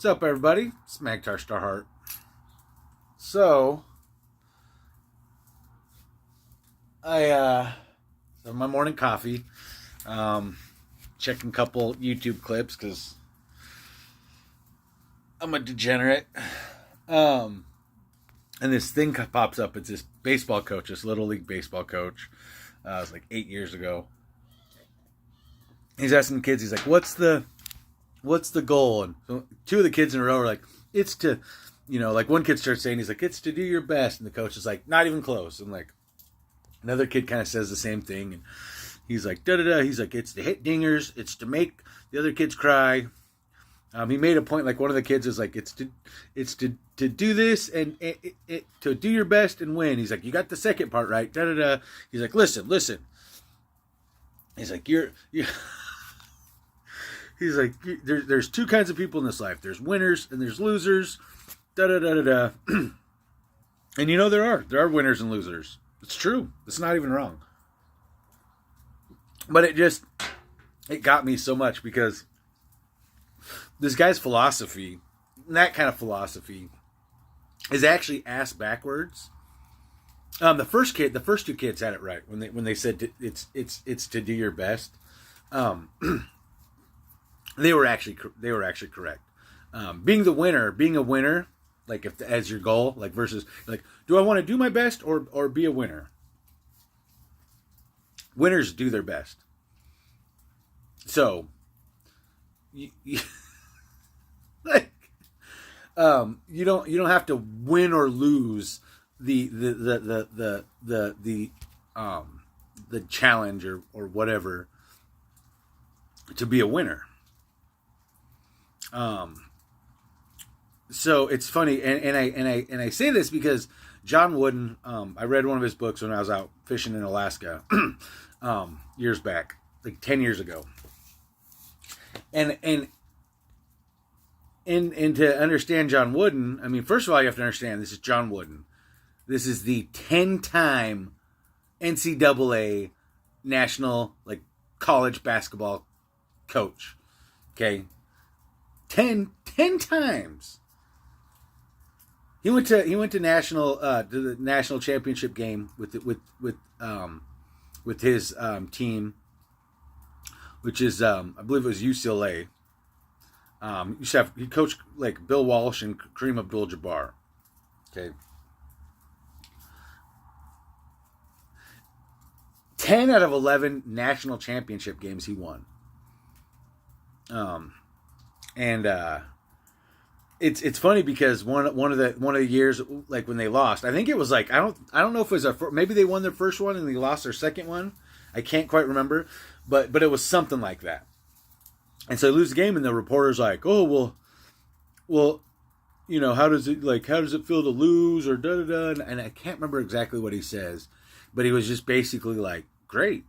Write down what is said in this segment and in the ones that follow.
What's up, everybody? It's Magtar Starheart. So, so my morning coffee, checking a couple YouTube clips because I'm a degenerate. And this thing pops up. It's this baseball coach, this little league baseball coach. It was like 8 years ago. He's asking the kids. He's like, "What's the goal?" And so two of the kids in a row are like, "It's to," like one kid starts saying, he's like, "It's to do your best," and the coach is like, "Not even close." And like another kid kind of says the same thing, and he's like, "Da da da." He's like, "It's to hit dingers. It's to make the other kids cry." He made a point, like one of the kids is like, "It's to do this and to do your best and win." He's like, "You got the second part right." Da da da. He's like, "Listen." He's like, you're He's like, there's two kinds of people in this life. There's winners and there's losers. Da da da da da. And there are winners and losers. It's true. It's not even wrong. But it got me so much because this guy's philosophy, that kind of philosophy, is actually ass backwards. The first two kids had it right when they said it's to do your best. They were actually correct. Being a winner, like if as your goal, like versus like, do I want to do my best or be a winner? Winners do their best. So, you don't have to win or lose the challenge or whatever to be a winner. So it's funny, and I say this because John Wooden, I read one of his books when I was out fishing in Alaska, years back, like 10 years ago. And to understand John Wooden, I mean, first of all, you have to understand this is John Wooden. This is the 10-time NCAA national, like, college basketball coach. Okay. 10 times. He went to the national championship game with his team, which is I believe it was UCLA. He coached like Bill Walsh and Kareem Abdul-Jabbar. Okay. 10 out of 11 national championship games he won. And it's funny because one of the years, like when they lost, I think it was like I don't know if it was maybe they won their first one and they lost their second one. I can't quite remember, but it was something like that. And so they lose the game, and the reporter's like, "Oh well, how does it feel to lose or da da da?" And I can't remember exactly what he says, but he was just basically like, "Great."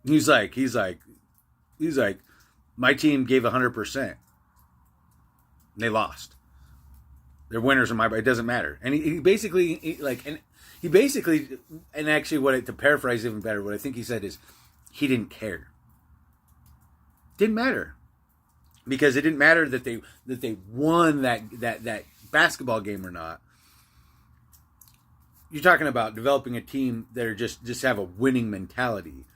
He's like, my team gave 100%. They lost. They're winners in my. It doesn't matter. And he basically, and actually, to paraphrase even better, what I think he said is, he didn't care. Didn't matter, because it didn't matter that they won that basketball game or not. You're talking about developing a team that are just have a winning mentality.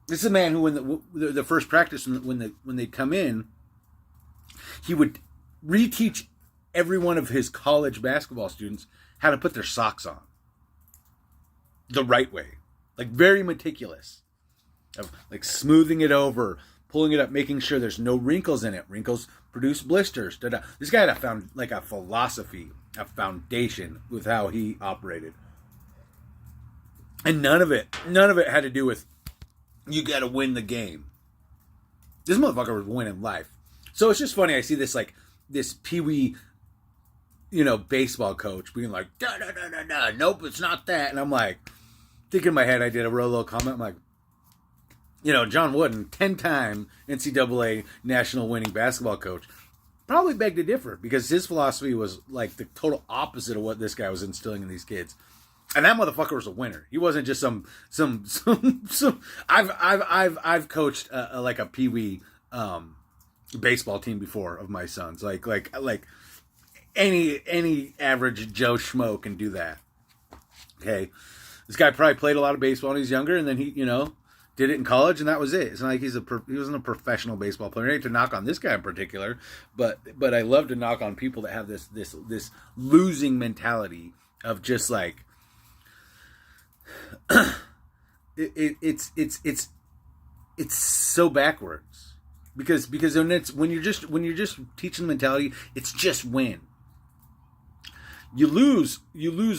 This is a man who, when the first practice, when they come in, he would reteach every one of his college basketball students how to put their socks on the right way, like very meticulous, of like smoothing it over, pulling it up, making sure there's no wrinkles in it. Wrinkles produce blisters. Da-da. This guy had found like a philosophy, a foundation with how he operated, and none of it had to do with, you got to win the game. This motherfucker was winning life. So it's just funny. I see this peewee, baseball coach being like, da da da da da. Nope, it's not that. And I'm like, thinking in my head, I did a real little comment. I'm like, John Wooden, 10-time NCAA national winning basketball coach, probably beg to differ, because his philosophy was like the total opposite of what this guy was instilling in these kids. And that motherfucker was a winner. He wasn't just some. I've coached like a peewee baseball team before of my sons. Like any average Joe Schmo can do that. Okay, this guy probably played a lot of baseball when he was younger, and then he, did it in college, and that was it. It's not like he wasn't a professional baseball player. I hate to knock on this guy in particular, but I love to knock on people that have this losing mentality of just like it's so backwards because when you're just teaching the mentality, it's just win. You lose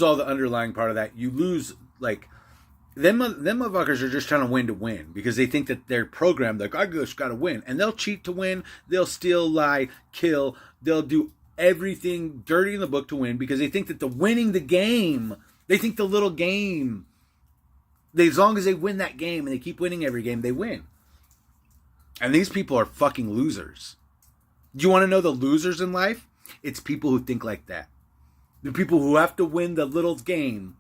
all the underlying part of that. You lose like. Them motherfuckers are just trying to win because they think that they're programmed like, I just got to win. And they'll cheat to win. They'll steal, lie, kill. They'll do everything dirty in the book to win because they think that winning the game, they think the little game, as long as they win that game and they keep winning every game, they win. And these people are fucking losers. Do you want to know the losers in life? It's people who think like that. The people who have to win the little game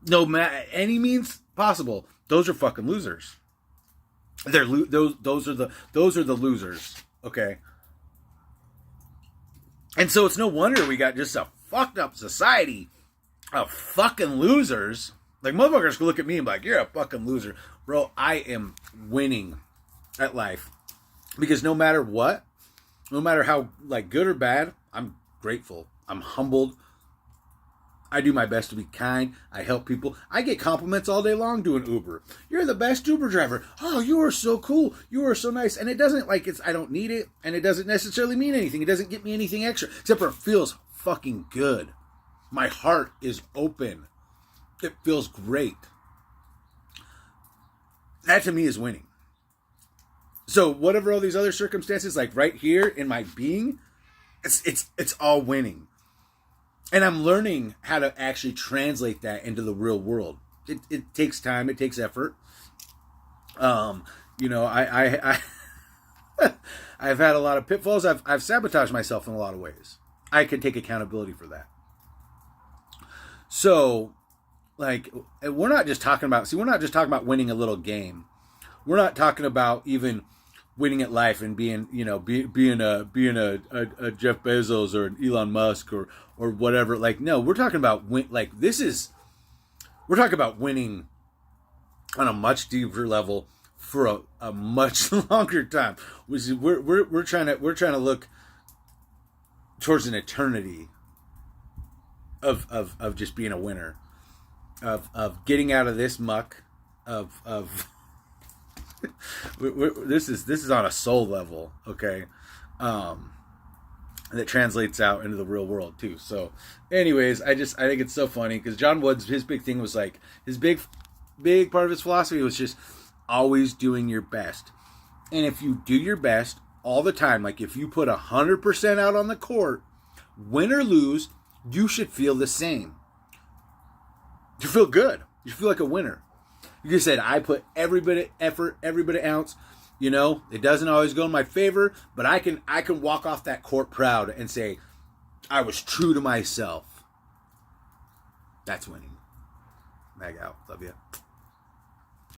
no matter any means possible. Those are fucking losers. Those are the losers. Okay. And so it's no wonder we got just a fucked up society of fucking losers. Like motherfuckers can look at me and be like, you're a fucking loser. Bro, I am winning at life. Because no matter what, no matter how like good or bad, I'm grateful. I'm humbled. I do my best to be kind. I help people. I get compliments all day long doing Uber. You're the best Uber driver. Oh, you are so cool. You are so nice. And it doesn't I don't need it. And it doesn't necessarily mean anything. It doesn't get me anything extra. Except for it feels fucking good. My heart is open. It feels great. That to me is winning. So whatever all these other circumstances, like right here in my being, it's all winning. And I'm learning how to actually translate that into the real world. It takes time. It takes effort. I I've had a lot of pitfalls. I've sabotaged myself in a lot of ways. I can take accountability for that. So, like, we're not just talking about winning a little game. We're not talking about even winning at life and being a Jeff Bezos or an Elon Musk or whatever. Like, no, we're talking about we're talking about winning on a much deeper level for a much longer time. We're trying to look towards an eternity of just being a winner, of getting out of this muck, of this is on a soul level, okay, that translates out into the real world too. So, anyways, I think it's so funny because John Woods, his big thing was like his big part of his philosophy was just always doing your best, and if you do your best all the time, like if you put 100% out on the court, win or lose, you should feel the same. You feel good. You feel like a winner. You just said, I put every bit of effort, every bit of ounce. It doesn't always go in my favor, but I can walk off that court proud and say, I was true to myself. That's winning. Mag out. Love you.